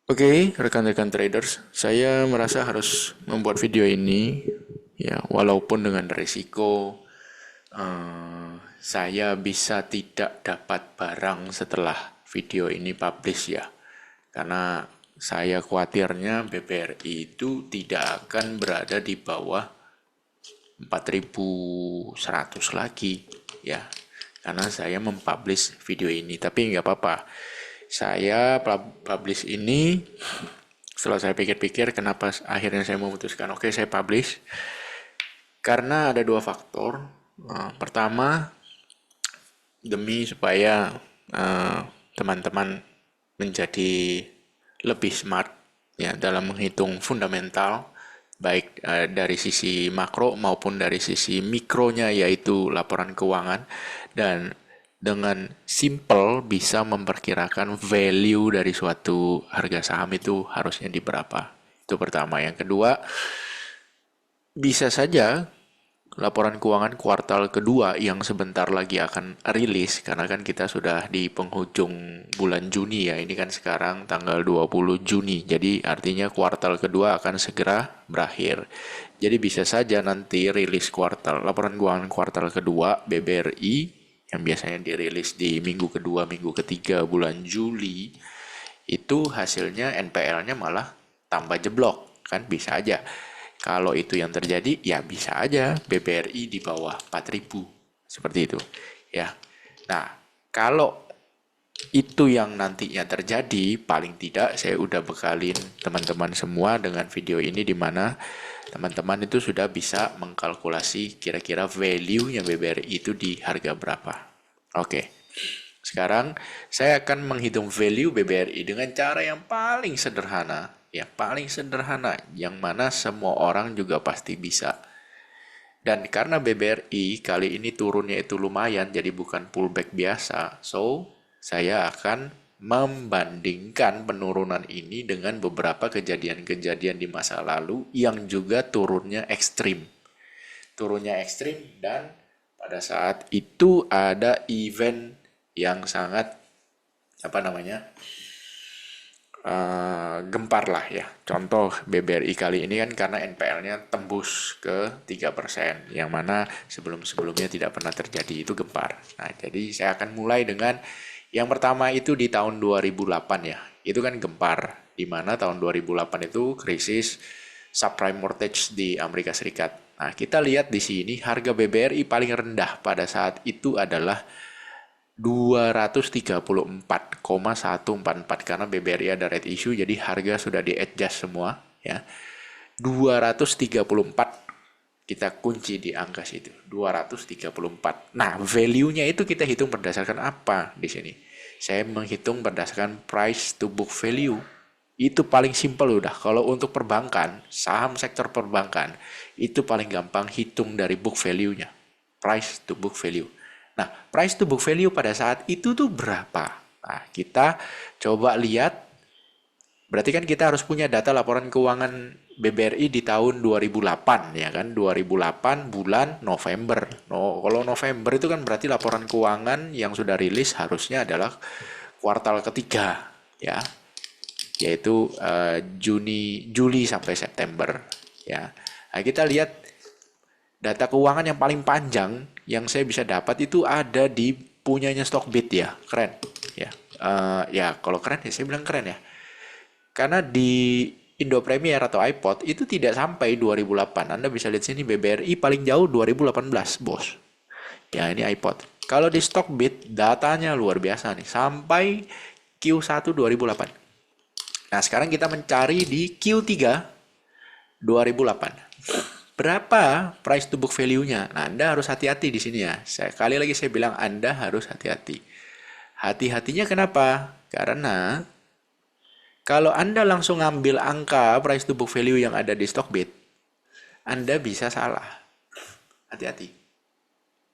Oke, rekan-rekan traders, saya merasa harus membuat video ini, ya, walaupun dengan risiko saya bisa tidak dapat barang setelah video ini publish ya, karena saya khawatirnya BBRI itu tidak akan berada di bawah 4.100 lagi, ya, karena saya mempublish video ini. Tapi nggak apa-apa, saya publish ini setelah saya pikir-pikir kenapa akhirnya saya memutuskan oke saya publish, karena ada dua faktor. Pertama, demi supaya teman-teman menjadi lebih smart ya dalam menghitung fundamental, baik dari sisi makro maupun dari sisi mikronya, yaitu laporan keuangan, dan dengan simple bisa memperkirakan value dari suatu harga saham itu harusnya di berapa. Itu pertama. Yang kedua, bisa saja laporan keuangan kuartal kedua yang sebentar lagi akan rilis, karena kan kita sudah di penghujung bulan Juni ya, ini kan sekarang tanggal 20 Juni, jadi artinya kuartal kedua akan segera berakhir. Jadi bisa saja nanti rilis laporan keuangan kuartal kedua BBRI yang biasanya dirilis di minggu kedua, minggu ketiga bulan Juli, itu hasilnya NPL-nya malah tambah jeblok, kan bisa aja. Kalau itu yang terjadi, ya bisa aja BBRI di bawah 4.000. Seperti itu. Ya. Nah, kalau itu yang nantinya terjadi, paling tidak saya udah bekalin teman-teman semua dengan video ini, di mana teman-teman itu sudah bisa mengkalkulasi kira-kira value-nya BBRI itu di harga berapa. Oke. Sekarang saya akan menghitung value BBRI dengan cara yang paling sederhana, yang mana semua orang juga pasti bisa. Dan karena BBRI kali ini turunnya itu lumayan, jadi bukan pullback biasa, so saya akan membandingkan penurunan ini dengan beberapa kejadian-kejadian di masa lalu yang juga turunnya ekstrim. Turunnya ekstrim, dan pada saat itu ada event yang sangat gempar lah ya. Contoh BBRI kali ini kan karena NPL-nya tembus ke 3%, yang mana sebelum-sebelumnya tidak pernah terjadi, itu gempar. Nah, jadi saya akan mulai dengan yang pertama itu di tahun 2008 ya. Itu kan gempar, di mana tahun 2008 itu krisis subprime mortgage di Amerika Serikat. Nah, kita lihat di sini harga BBRI paling rendah pada saat itu adalah 234,144, karena BBRI ada red issue, jadi harga sudah di adjust semua ya. 234 kita kunci di angka situ, 234. Nah, value-nya itu kita hitung berdasarkan apa di sini? Saya menghitung berdasarkan price to book value. Itu paling simpel udah. Kalau untuk perbankan, saham sektor perbankan, itu paling gampang hitung dari book value-nya. Price to book value. Nah, price to book value pada saat itu tuh berapa? Nah, kita coba lihat. Berarti kan kita harus punya data laporan keuangan BBRI di tahun 2008 ya kan, 2008 bulan November. No, kalau November itu kan berarti laporan keuangan yang sudah rilis harusnya adalah kuartal ketiga ya, yaitu Juli sampai September ya. Nah, kita lihat data keuangan yang paling panjang yang saya bisa dapat itu ada di punyanya Stockbit ya, keren ya. Ya kalau keren ya saya bilang keren ya, karena di Indo Premier atau iPod itu tidak sampai 2008. Anda bisa lihat sini BBRI paling jauh 2018, bos. Ya, ini iPod. Kalau di Stockbit datanya luar biasa nih, sampai Q1 2008. Nah, sekarang kita mencari di Q3 2008. Berapa price to book value-nya? Nah, Anda harus hati-hati di sini ya. Kali lagi saya bilang Anda harus hati-hati. Hati-hatinya kenapa? Karena kalau Anda langsung ngambil angka price to book value yang ada di Stockbit, Anda bisa salah. Hati-hati.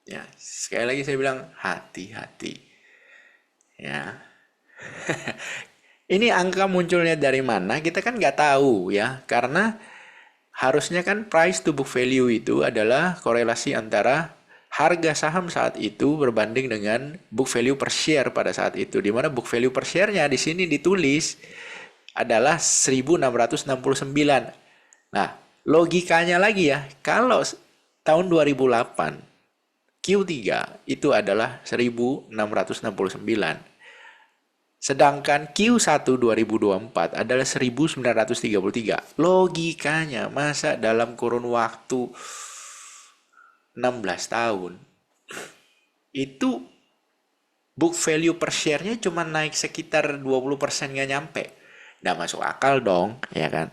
Ya, sekali lagi saya bilang hati-hati. Ya. Ini angka munculnya dari mana? Kita kan nggak tahu ya, karena harusnya kan price to book value itu adalah korelasi antara harga saham saat itu berbanding dengan book value per share pada saat itu. Di mana book value per share-nya di sini ditulis adalah 1669. Nah, logikanya lagi ya, kalau tahun 2008 Q3 itu adalah 1669. Sedangkan Q1 2024 adalah 1933. Logikanya, masa dalam kurun waktu 16 tahun itu book value per share-nya cuma naik sekitar 20%, nggak nyampe. Nggak masuk akal dong, ya kan?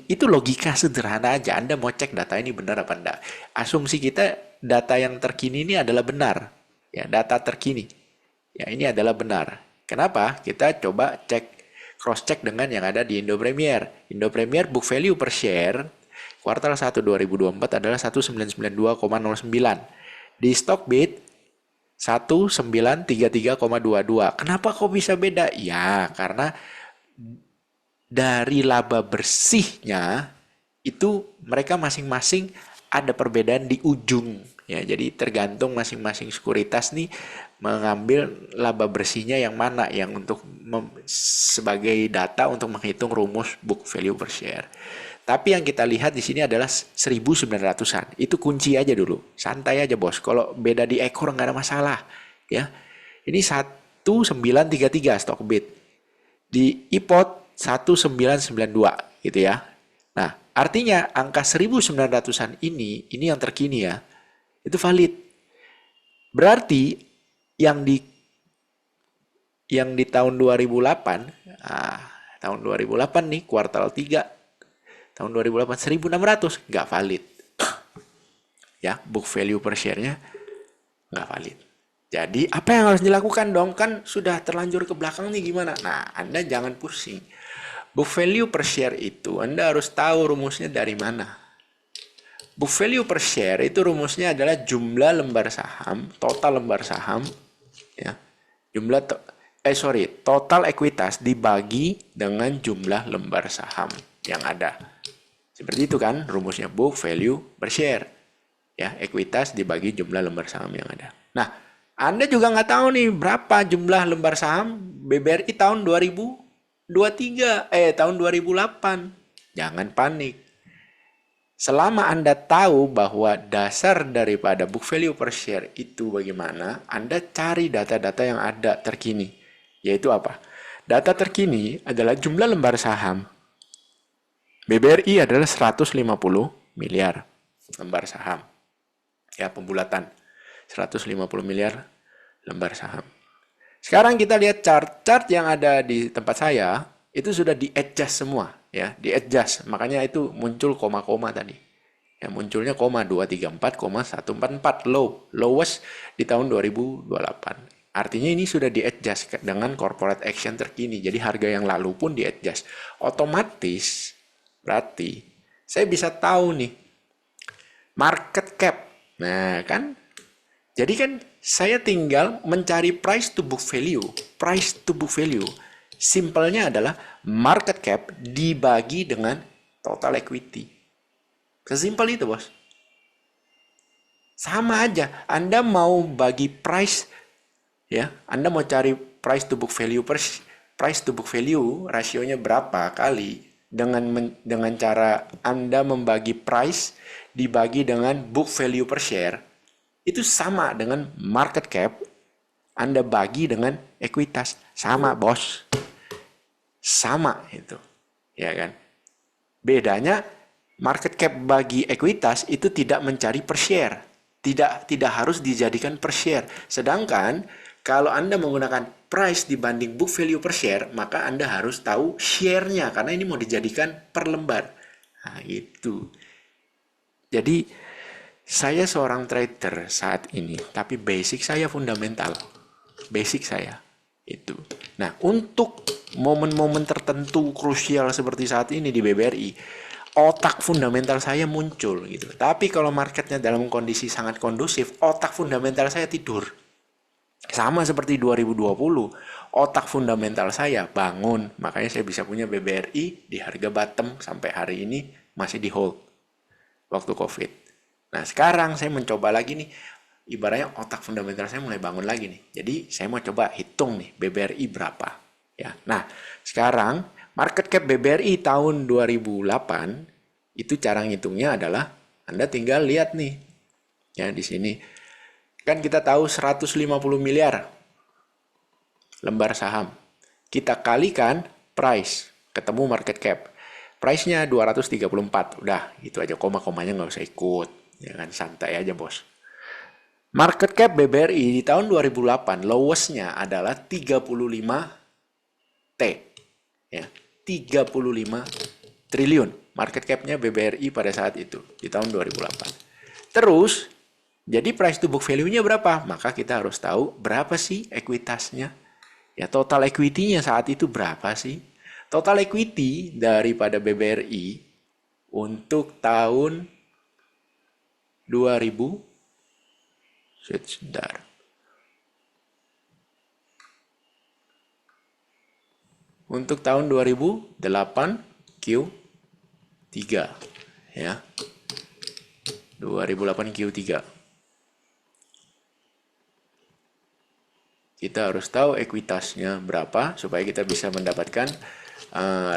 Itu logika sederhana aja. Anda mau cek data ini benar apa enggak. Asumsi kita data yang terkini ini adalah benar. Ya, data terkini. Ya, ini adalah benar. Kenapa? Kita coba cross check dengan yang ada di Indo Premier. Indo Premier book value per share kuartal 1 2024 adalah 1992,09. Di Stockbit 1933,22. Kenapa kok bisa beda? Ya, karena dari laba bersihnya itu mereka masing-masing ada perbedaan di ujung ya. Jadi tergantung masing-masing sekuritas nih mengambil laba bersihnya yang mana yang untuk sebagai data untuk menghitung rumus book value per share. Tapi yang kita lihat di sini adalah 1900-an. Itu kunci aja dulu. Santai aja, Bos. Kalau beda di ekor nggak ada masalah, ya. Ini 1933 Stockbit. Di IPOT 1992 gitu ya. Nah, artinya angka 1900-an ini yang terkini ya, itu valid. Berarti yang di tahun 2008, tahun 2008 nih kuartal 3 tahun 2008 1600 nggak valid. Ya, book value per share-nya nggak valid. Jadi apa yang harus dilakukan dong? Kan sudah terlanjur ke belakang nih gimana? Nah, Anda jangan pusing. Book value per share itu Anda harus tahu rumusnya dari mana. Book value per share itu rumusnya adalah jumlah lembar saham, total lembar saham, ya. Total ekuitas dibagi dengan jumlah lembar saham yang ada. Seperti itu kan rumusnya book value per share. Ya, ekuitas dibagi jumlah lembar saham yang ada. Nah, Anda juga nggak tahu nih berapa jumlah lembar saham BBRI tahun 2023, tahun 2008. Jangan panik. Selama Anda tahu bahwa dasar daripada book value per share itu bagaimana, Anda cari data-data yang ada terkini. Yaitu apa? Data terkini adalah jumlah lembar saham. BBRI adalah 150 miliar lembar saham. Ya, pembulatan 150 miliar lembar saham. Sekarang kita lihat chart yang ada di tempat saya, itu sudah di-adjust semua, ya, di-adjust. Makanya itu muncul koma-koma tadi. Ya, munculnya koma 234,144 lowest di tahun 2028. Artinya ini sudah di-adjust dengan corporate action terkini. Jadi harga yang lalu pun di-adjust. Otomatis berarti saya bisa tahu nih market cap. Nah, kan jadi kan saya tinggal mencari price to book value. Price to book value simpelnya adalah market cap dibagi dengan total equity. Sesimpel itu, Bos. Sama aja. Anda mau bagi price, ya, Anda mau cari price to book value rasionya berapa kali dengan cara Anda membagi price dibagi dengan book value per share. Itu sama dengan market cap Anda bagi dengan ekuitas. Sama, Bos. Sama itu. Ya kan? Bedanya market cap bagi ekuitas itu tidak mencari per share. Tidak harus dijadikan per share. Sedangkan kalau Anda menggunakan price dibanding book value per share, maka Anda harus tahu share-nya karena ini mau dijadikan per lembar. Nah, itu. Jadi saya seorang trader saat ini, tapi basic saya fundamental. Basic saya itu. Nah, untuk momen-momen tertentu krusial seperti saat ini di BBRI, otak fundamental saya muncul gitu. Tapi kalau marketnya dalam kondisi sangat kondusif, otak fundamental saya tidur. Sama seperti 2020, otak fundamental saya bangun. Makanya saya bisa punya BBRI di harga bottom sampai hari ini masih di hold waktu COVID. Nah, sekarang saya mencoba lagi nih, ibaratnya otak fundamental saya mulai bangun lagi nih. Jadi, saya mau coba hitung nih, BBRI berapa. Ya. Nah, sekarang Market cap BBRI tahun 2008 itu cara ngitungnya adalah Anda tinggal lihat nih. Ya, di sini kan kita tahu 150 miliar lembar saham. Kita kalikan price, ketemu market cap. Price-nya 234. Udah, itu aja, koma-komanya nggak usah ikut. Ya kan, santai aja, Bos. Market cap BBRI di tahun 2008 lowest-nya adalah 35 T. Ya, 35 triliun. Market cap-nya BBRI pada saat itu, di tahun 2008. Terus, jadi price to book value-nya berapa? Maka kita harus tahu berapa sih ekuitasnya. Ya, total equity-nya saat itu berapa sih? Total equity daripada BBRI untuk tahun 2000 sebentar. Untuk tahun 2008 Q3 ya. 2008 Q3. Kita harus tahu ekuitasnya berapa supaya kita bisa mendapatkan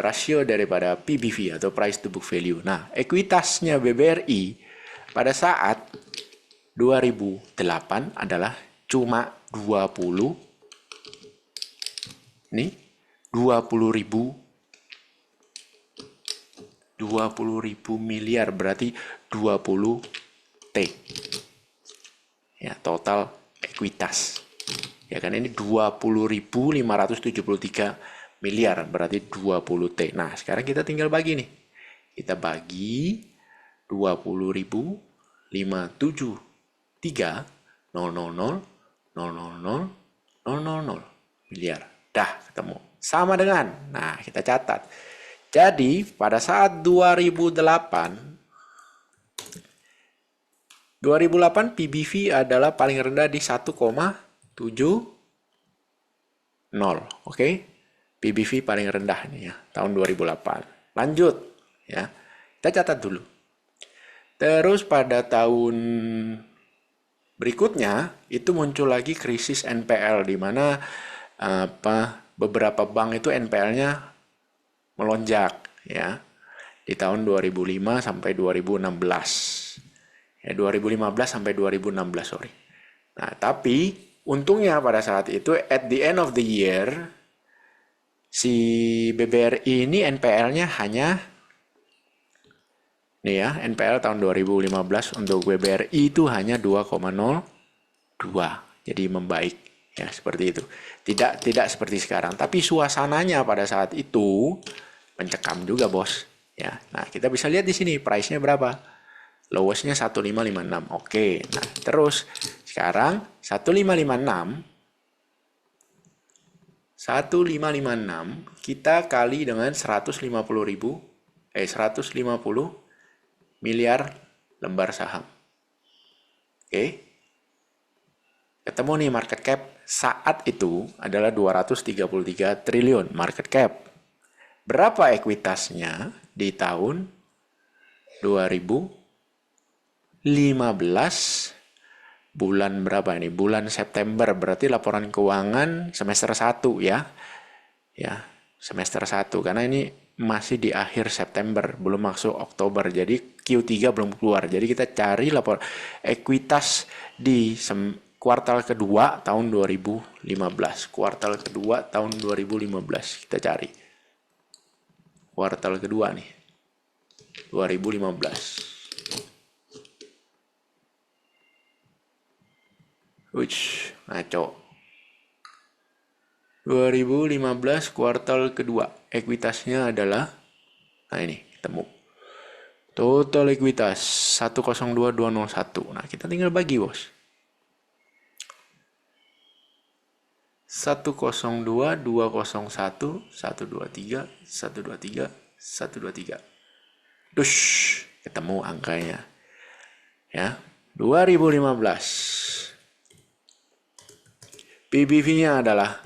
rasio daripada PBV atau price to book value. Nah, ekuitasnya BBRI pada saat 2008 adalah cuma 20 nih 20.000 miliar, berarti 20 T ya, total ekuitas ya kan. Ini 20.573 miliar, berarti 20 T. Nah, sekarang kita tinggal bagi nih, kita bagi 20.053.000.000.000 miliar. Dah ketemu. Sama dengan, nah kita catat. Jadi pada saat 2008 PBV adalah paling rendah di 1,70. Oke. PBV paling rendah nih ya, tahun 2008. Lanjut ya. Kita catat dulu. Terus pada tahun berikutnya itu muncul lagi krisis NPL, di mana beberapa bank itu NPL-nya melonjak ya di tahun 2005 sampai 2016. Ya, 2015 sampai 2016, sorry. Nah, tapi untungnya pada saat itu at the end of the year si BBRI ini NPL-nya hanya nih ya, NPL tahun 2015 untuk BBRI itu hanya 2,02. Jadi membaik ya, seperti itu. Tidak seperti sekarang, tapi suasananya pada saat itu mencekam juga, Bos. Ya. Nah, kita bisa lihat di sini price-nya berapa? Lowest-nya 1556. Oke. Nah, terus sekarang 1556 kita kali dengan 150 miliar lembar saham. Oke. Ketemu nih market cap saat itu adalah 233 triliun market cap. Berapa ekuitasnya di tahun 2015 bulan berapa ini? Bulan September, berarti laporan keuangan semester 1 ya. Ya, semester 1 karena ini masih di akhir September, belum masuk Oktober. Jadi Q3 belum keluar. Jadi kita cari laporan ekuitas di kuartal kedua tahun 2015. Kuartal kedua tahun 2015 kita cari. Kuartal kedua nih. 2015. Wih, ngaco. 2015 kuartal kedua. Ekuitasnya adalah, nah ini, ketemu. Total ekuitas 102.201. Nah, kita tinggal bagi, Bos. 102, 201, 123, 123, 123. Dush, ketemu angkanya. Ya, 2015. PBV-nya adalah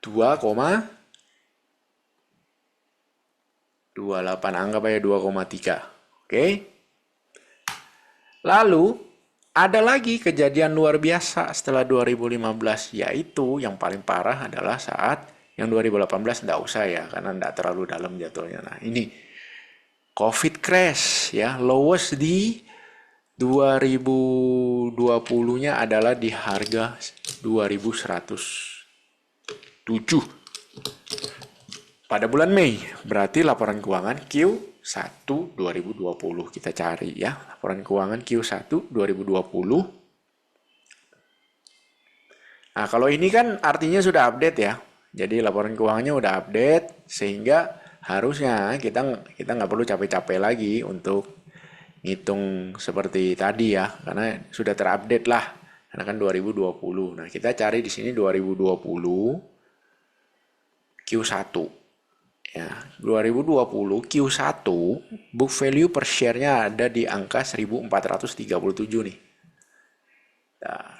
2,28, anggap aja 2,3. Oke. Lalu ada lagi kejadian luar biasa setelah 2015, yaitu yang paling parah adalah saat Yang 2018 enggak usah ya, karena enggak terlalu dalam jatuhnya. Nah, ini COVID crash ya, lowest di 2020-nya adalah di harga 2107 pada bulan Mei. Berarti laporan keuangan Q1 2020 kita cari ya. Laporan keuangan Q1 2020. Nah, kalau ini kan artinya sudah update ya. Jadi laporan keuangannya udah update sehingga harusnya kita nggak perlu capek-capek lagi untuk ngitung seperti tadi ya, karena sudah terupdate lah. Karena kan 2020. Nah, kita cari di sini 2020 Q1. Ya, 2020 Q1 book value per share-nya ada di angka 1437 nih. Nah,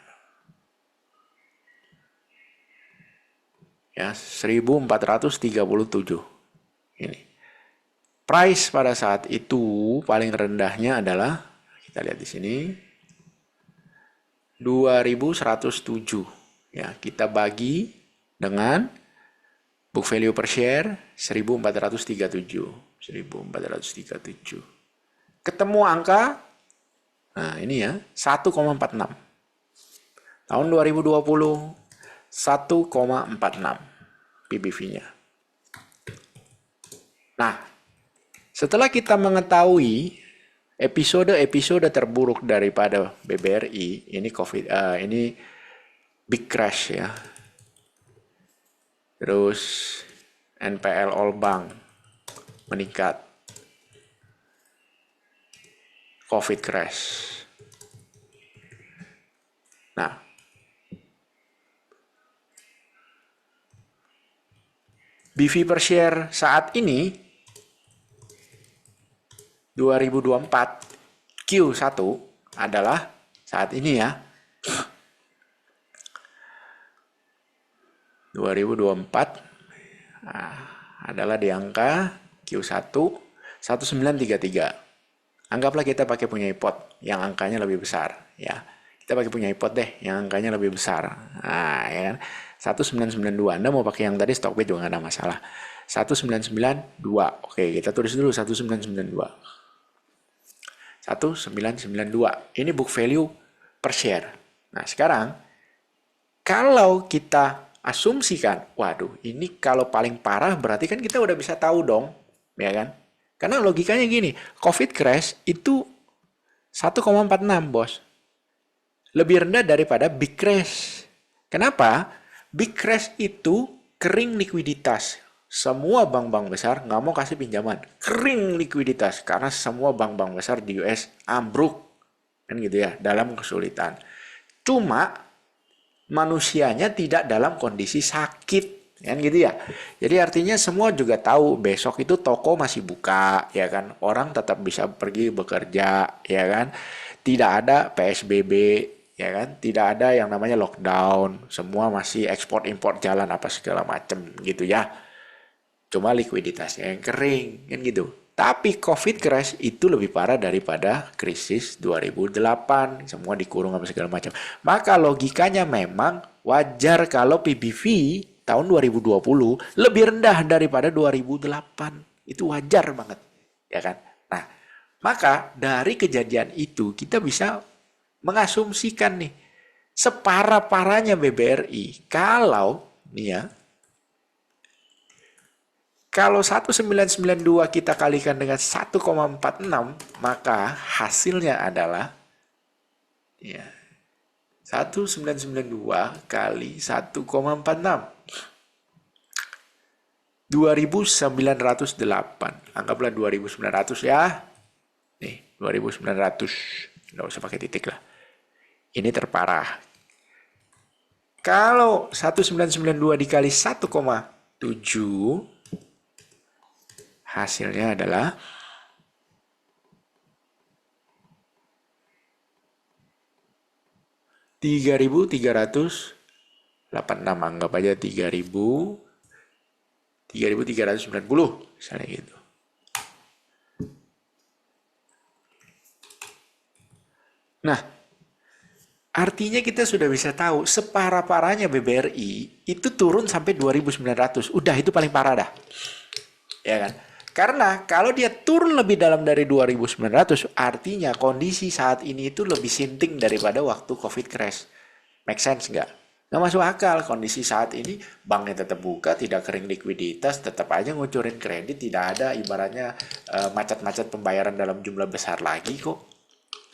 ya, 1437. Ini. Price pada saat itu paling rendahnya adalah, kita lihat di sini, 2107. Ya, kita bagi dengan book value per share 1437. 1437. Ketemu angka, nah ini ya, 1,46. Tahun 2020, 1,46 PBV-nya. Nah, setelah kita mengetahui episode-episode terburuk daripada BBRI, ini big crash ya. Terus NPL all bank meningkat. COVID crash. Nah, BV per share saat ini 2024 Q1 adalah saat ini ya. 2024 adalah di angka Q1 1933. Anggaplah kita pakai punya iPod yang angkanya lebih besar ya. Kita pakai punya iPod deh yang angkanya lebih besar. Nah, ya kan? 1992. Anda mau pakai yang tadi Stockbit juga nggak ada masalah. 1992. Oke, kita tulis dulu 1992. 1992. Ini book value per share. Nah, sekarang kalau kita asumsikan, waduh, ini kalau paling parah berarti kan kita udah bisa tahu dong, ya kan? Karena logikanya gini, COVID crash itu 1,46, bos. Lebih rendah daripada big crash. Kenapa? Big crash itu kering likuiditas. Semua bank-bank besar nggak mau kasih pinjaman. Kering likuiditas. Karena semua bank-bank besar di US ambruk. Kan gitu ya, dalam kesulitan. Cuma manusianya tidak dalam kondisi sakit. Kan gitu ya. Jadi artinya semua juga tahu besok itu toko masih buka. Ya kan. Orang tetap bisa pergi bekerja. Ya kan. Tidak ada PSBB. Ya kan, tidak ada yang namanya lockdown, semua masih ekspor impor jalan apa segala macam gitu ya. Cuma likuiditasnya yang kering kan gitu. Tapi COVID crash itu lebih parah daripada krisis 2008, semua dikurung apa segala macam. Maka logikanya memang wajar kalau PBV tahun 2020 lebih rendah daripada 2008. Itu wajar banget, ya kan? Nah, maka dari kejadian itu kita bisa mengasumsikan nih separah-parahnya BBRI kalau nih ya, kalau 1992 kita kalikan dengan 1,46 maka hasilnya adalah ya 1992 kali 1,46 2908, anggaplah 2900 ya, nih 2900, nggak usah pakai titik lah. Ini terparah. Kalau 1992 dikali 1,7, hasilnya adalah 3.386. Anggap aja 3.390 misalnya gitu. Nah, Artinya kita sudah bisa tahu separah-parahnya BBRI itu turun sampai 2.900. Udah itu paling parah dah. Ya kan? Karena kalau dia turun lebih dalam dari 2.900, artinya kondisi saat ini itu lebih sinting daripada waktu COVID crash. Make sense nggak? Nggak masuk akal kondisi saat ini, banknya tetap buka, tidak kering likuiditas, tetap aja ngucurin kredit, tidak ada ibaratnya macet-macet pembayaran dalam jumlah besar lagi kok.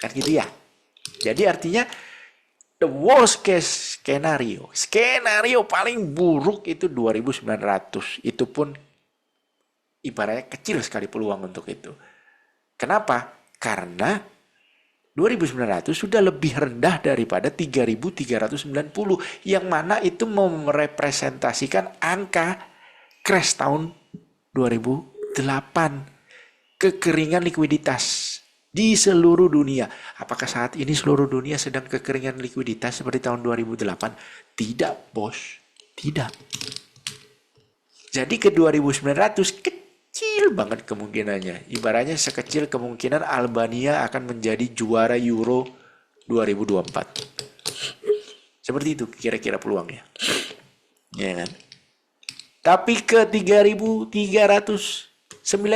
Kan gitu ya? Jadi artinya the worst case skenario paling buruk itu 2.900. Itu pun ibaratnya kecil sekali peluang untuk itu. Kenapa? Karena 2.900 sudah lebih rendah daripada 3.390 yang mana itu merepresentasikan angka crash tahun 2008. Kekeringan likuiditas di seluruh dunia. Apakah saat ini seluruh dunia sedang kekeringan likuiditas seperti tahun 2008? Tidak, bos. Tidak. Jadi ke 2.900 kecil banget kemungkinannya. Ibaratnya sekecil kemungkinan Albania akan menjadi juara Euro 2024. Seperti itu kira-kira peluangnya. Ya kan? Tapi ke 3.390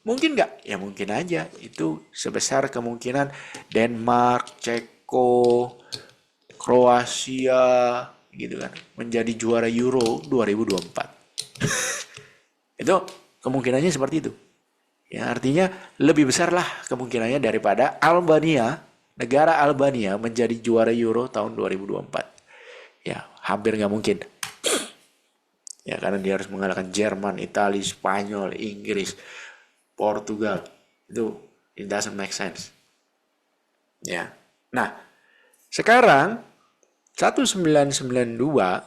mungkin nggak? Ya mungkin aja. Itu sebesar kemungkinan Denmark, Ceko, Kroasia gitu kan menjadi juara Euro 2024. Itu kemungkinannya seperti itu. Ya, artinya lebih besar lah kemungkinannya daripada negara Albania menjadi juara Euro tahun 2024. Ya, hampir nggak mungkin. Ya, karena dia harus mengalahkan Jerman, Italia, Spanyol, Inggris, Portugal. Itu it doesn't make sense. Ya. Nah, sekarang 1992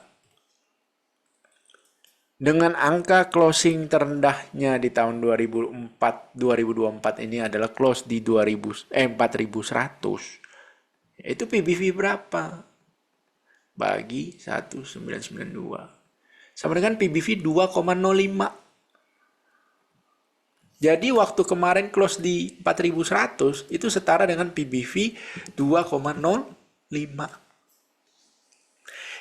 dengan angka closing terendahnya di tahun 2024 ini adalah close di 4.100. Itu PBV berapa? Bagi 1992. Sama dengan PBV 2,05. Jadi waktu kemarin close di 4.100 itu setara dengan PBV 2,05.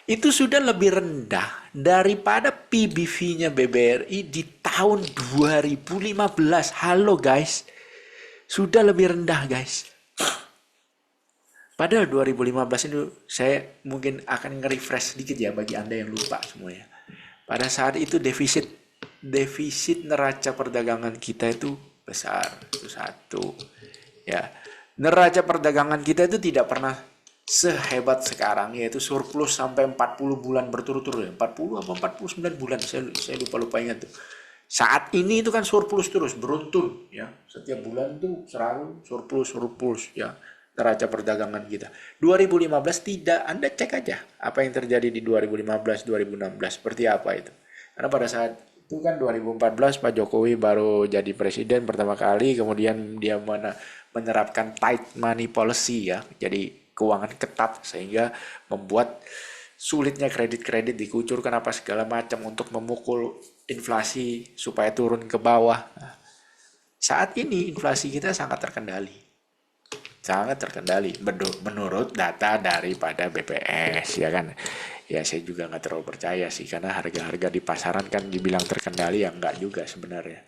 Itu sudah lebih rendah daripada PBV-nya BBRI di tahun 2015. Halo guys, sudah lebih rendah guys. Padahal 2015 itu saya mungkin akan nge-refresh sedikit ya bagi Anda yang lupa semuanya. Pada saat itu defisit neraca perdagangan kita itu besar, itu satu. Ya, neraca perdagangan kita itu tidak pernah sehebat sekarang, yaitu surplus sampai 40 bulan berturut-turut, 40 atau 49 bulan, saya lupa ingat tuh. Saat ini itu kan surplus terus, beruntun ya, setiap bulan tuh selalu surplus ya neraca perdagangan kita. 2015 tidak, Anda cek aja apa yang terjadi di 2015, 2016, seperti apa itu. Karena pada saat itu kan 2014 Pak Jokowi baru jadi presiden pertama kali, kemudian dia menerapkan tight money policy ya, jadi keuangan ketat sehingga membuat sulitnya kredit-kredit dikucurkan apa segala macam untuk memukul inflasi supaya turun ke bawah. Nah, saat ini inflasi kita sangat terkendali. Sangat terkendali menurut data daripada BPS ya kan. Ya saya juga nggak terlalu percaya sih karena harga-harga di pasaran kan dibilang terkendali ya nggak juga sebenarnya.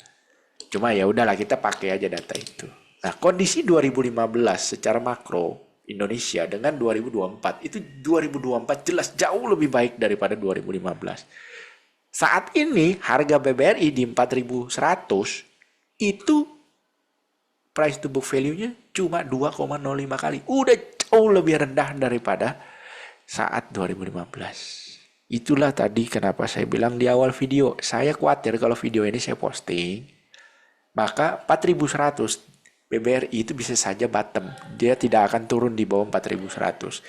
Cuma ya udahlah kita pakai aja data itu. Nah, kondisi 2015 secara makro Indonesia dengan 2024 itu 2024 jelas jauh lebih baik daripada 2015. Saat ini harga BBRI di 4.100 itu price to book value-nya cuma 2,05 kali. Udah jauh lebih rendah daripada saat 2015. Itulah tadi kenapa saya bilang di awal video, saya khawatir kalau video ini saya posting, maka 4.100 BBRI itu bisa saja bottom. Dia tidak akan turun di bawah 4.100.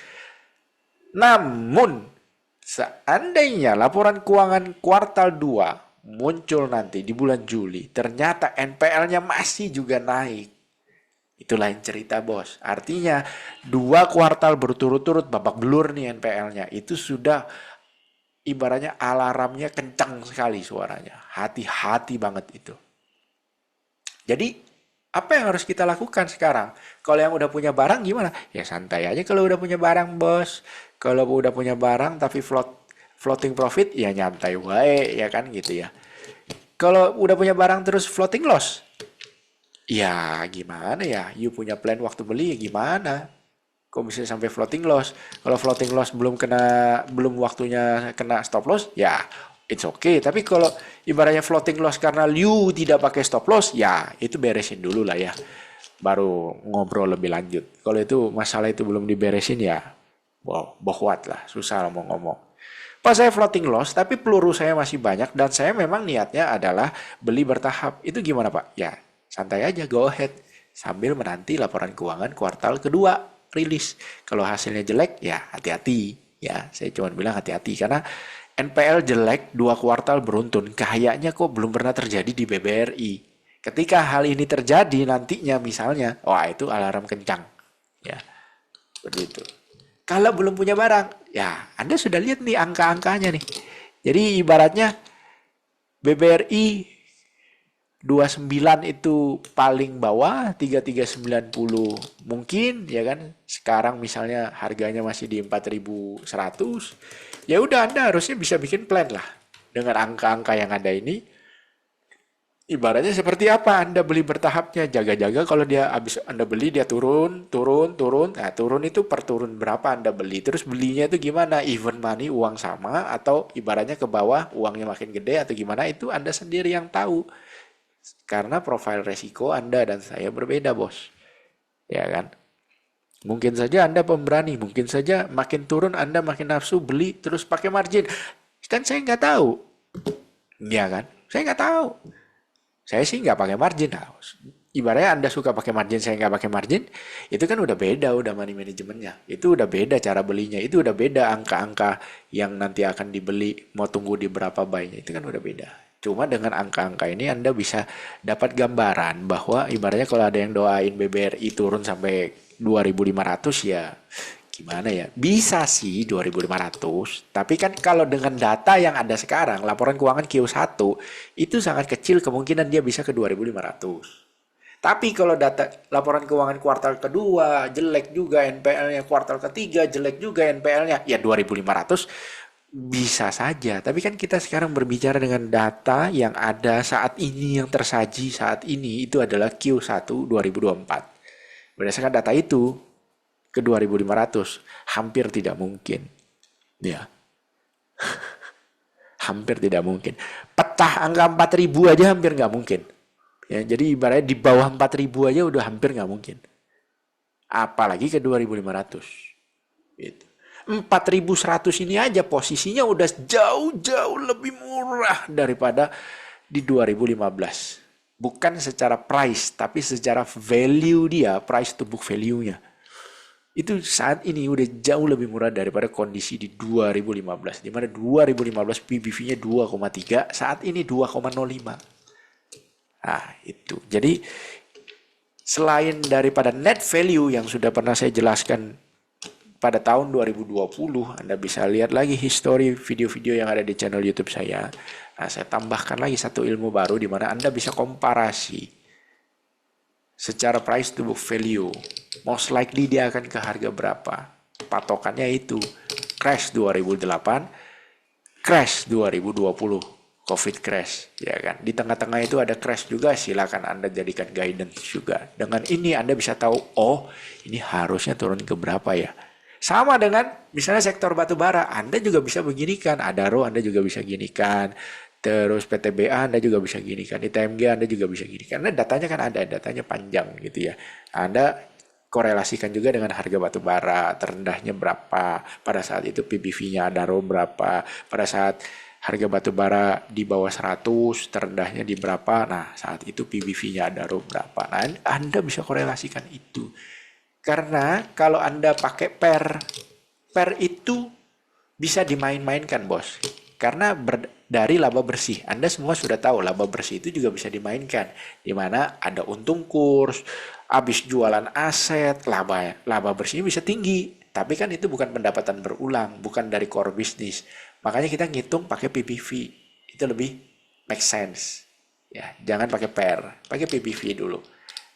Namun, seandainya laporan keuangan kuartal 2 muncul nanti di bulan Juli, ternyata NPL-nya masih juga naik. Itu lain cerita bos. Artinya 2 kuartal berturut-turut babak belur nih NPL-nya. Itu sudah ibaratnya alarmnya kencang sekali suaranya. Hati-hati banget itu. Jadi Apa yang harus kita lakukan sekarang? Kalau yang udah punya barang gimana? Ya santai aja kalau udah punya barang, bos. Kalau udah punya barang tapi floating profit, ya nyantai wae, ya kan gitu ya. Kalau udah punya barang terus floating loss, ya gimana ya? You punya plan waktu beli ya gimana? Kok bisa sampai floating loss? Kalau floating loss belum waktunya kena stop loss, ya it's okay. Tapi kalau ibaratnya floating loss karena you tidak pakai stop loss, ya itu beresin dulu lah ya. Baru ngobrol lebih lanjut. Kalau itu masalah itu belum diberesin ya, wow, bohwat lah, susah lah mau ngomong. Pas saya floating loss, tapi peluru saya masih banyak dan saya memang niatnya adalah beli bertahap. Itu gimana Pak? Ya, santai aja, go ahead. Sambil menanti laporan keuangan kuartal kedua rilis. Kalau hasilnya jelek, ya hati-hati. Ya, saya cuma bilang hati-hati karena NPL jelek 2 kuartal beruntun. Kayaknya kok belum pernah terjadi di BBRI. Ketika hal ini terjadi nantinya misalnya, wah itu alarm kencang. Ya, begitu. Kalau belum punya barang, ya Anda sudah lihat nih angka-angkanya nih. Jadi ibaratnya BBRI 29 itu paling bawah, 3390 mungkin ya kan. Sekarang misalnya harganya masih di 4100. Ya udah Anda harusnya bisa bikin plan lah. Dengan angka-angka yang ada ini, ibaratnya seperti apa Anda beli bertahapnya, jaga-jaga kalau dia habis Anda beli dia turun, turun, turun. Nah, turun itu per turun berapa Anda beli. Terus belinya itu gimana? Even money uang sama atau ibaratnya ke bawah uangnya makin gede atau gimana itu Anda sendiri yang tahu. Karena profil resiko Anda dan saya berbeda, Bos. Ya kan? Mungkin saja Anda pemberani, mungkin saja makin turun Anda makin nafsu beli terus pakai margin. Kan saya nggak tahu. Ya kan? Saya nggak tahu. Saya sih nggak pakai margin. Nah, ibaratnya Anda suka pakai margin, saya nggak pakai margin, itu kan udah beda, udah money manajemennya. Itu udah beda cara belinya, itu udah beda angka-angka yang nanti akan dibeli, mau tunggu di berapa buy-nya, itu kan udah beda. Cuma dengan angka-angka ini Anda bisa dapat gambaran bahwa ibaratnya kalau ada yang doain BBRI turun sampai 2.500 ya gimana ya? Bisa sih 2.500, tapi kan kalau dengan data yang ada sekarang, laporan keuangan Q1 itu sangat kecil kemungkinan dia bisa ke 2.500. Tapi kalau data laporan keuangan kuartal kedua jelek juga NPL-nya, kuartal ketiga jelek juga NPL-nya, ya 2.500 bisa saja. Tapi kan kita sekarang berbicara dengan data yang ada saat ini, yang tersaji saat ini itu adalah Q1 2024. Berdasarkan data itu, ke 2.500 hampir tidak mungkin, ya hampir tidak mungkin. Petah angka 4.000 aja hampir nggak mungkin, ya. Jadi ibaratnya di bawah 4.000 aja udah hampir nggak mungkin, apalagi ke 2.500 gitu. 4.100 ini aja posisinya udah jauh-jauh lebih murah daripada di 2015. Bukan secara price tapi secara value, dia price to book value-nya itu saat ini udah jauh lebih murah daripada kondisi di 2015, di mana 2015 PBV-nya 2,3, saat ini 2,05. Nah, itu. Jadi selain daripada net value yang sudah pernah saya jelaskan pada tahun 2020, Anda bisa lihat lagi history video-video yang ada di channel YouTube saya. Nah, saya tambahkan lagi satu ilmu baru di mana Anda bisa komparasi secara price to book value. Most likely dia akan ke harga berapa. Patokannya itu crash 2008, crash 2020, COVID crash, ya kan. Di tengah-tengah itu ada crash juga, silakan Anda jadikan guidance juga. Dengan ini Anda bisa tahu, oh ini harusnya turun ke berapa ya. Sama dengan misalnya sektor batu bara, Anda juga bisa beginikan, Adaro Anda juga bisa ginikan. Terus PTBA Anda juga bisa gini kan, ITMG Anda juga bisa gini. Karena datanya kan ada, datanya panjang gitu ya. Anda korelasikan juga dengan harga batu bara, terendahnya berapa, pada saat itu PBV-nya Adaro berapa, pada saat harga batu bara di bawah 100, terendahnya di berapa, nah saat itu PBV-nya Adaro berapa. Nah, Anda bisa korelasikan itu. Karena kalau Anda pakai per itu bisa dimain-mainkan, bos. Karena dari laba bersih, Anda semua sudah tahu laba bersih itu juga bisa dimainkan, di mana ada untung kurs, habis jualan aset, laba bersihnya bisa tinggi. Tapi kan itu bukan pendapatan berulang, bukan dari core bisnis. Makanya kita ngitung pakai PBV, itu lebih make sense. Ya, jangan pakai PER, pakai PBV dulu.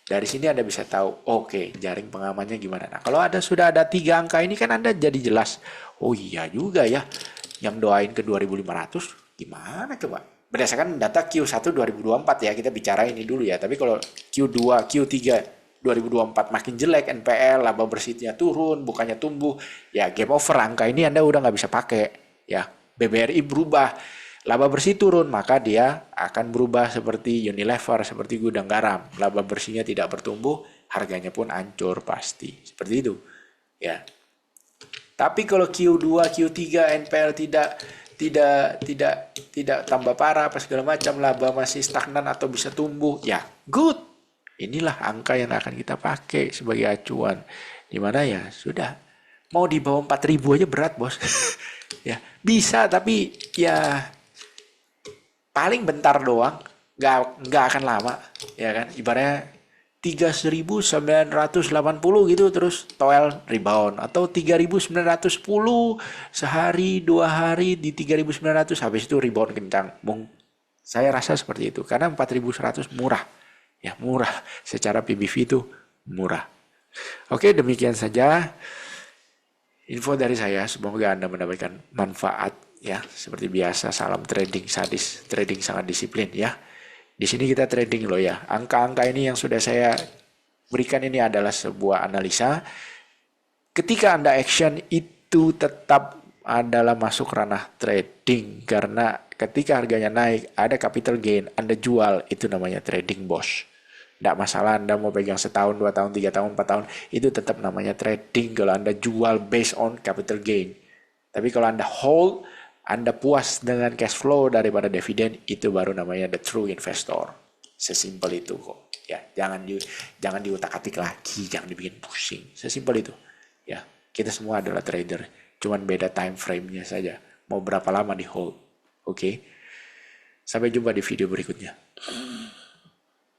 Dari sini Anda bisa tahu, oke, jaring pengamannya gimana. Nah, kalau sudah ada 3 angka ini kan Anda jadi jelas. Oh iya juga ya, yang doain ke 2500 gimana coba? Berdasarkan data Q1 2024 ya, kita bicara ini dulu ya. Tapi kalau Q2, Q3 2024 makin jelek, NPL, laba bersihnya turun, bukannya tumbuh, ya game over. Angka ini Anda udah nggak bisa pakai. Ya, BBRI berubah, laba bersih turun, maka dia akan berubah seperti Unilever, seperti gudang garam. Laba bersihnya tidak bertumbuh, harganya pun hancur pasti. Seperti itu. Ya. Tapi kalau Q2, Q3 NPL tidak tambah parah apa segala macam, laba masih stagnan atau bisa tumbuh, ya good. Inilah angka yang akan kita pakai sebagai acuan. Dimana ya sudah, mau di bawah 4.000 aja berat bos. Ya bisa, tapi ya paling bentar doang, nggak akan lama, ya kan? Ibaratnya 3.980 gitu terus toel rebound, atau 3.910 sehari 2 hari di 3.900 habis itu rebound kencang. Saya rasa seperti itu karena 4.100 murah, ya murah secara PBV itu murah. Oke, demikian saja info dari saya, semoga Anda mendapatkan manfaat ya. Seperti biasa, salam trading sadis, trading sangat disiplin ya. Di sini kita trading loh ya. Angka-angka ini yang sudah saya berikan ini adalah sebuah analisa. Ketika Anda action itu tetap adalah masuk ranah trading, karena ketika harganya naik ada capital gain, Anda jual, itu namanya trading bos. Tidak masalah Anda mau pegang setahun, 2 tahun, 3 tahun, 4 tahun, itu tetap namanya trading kalau Anda jual based on capital gain. Tapi kalau Anda hold, Anda puas dengan cash flow daripada dividen, itu baru namanya the true investor. Sesimpel itu kok. Ya, jangan diutak-atik lagi, jangan dibikin pusing. Sesimpel itu. Ya, kita semua adalah trader, cuman beda time frame-nya saja. Mau berapa lama di hold. Oke. Sampai jumpa di video berikutnya.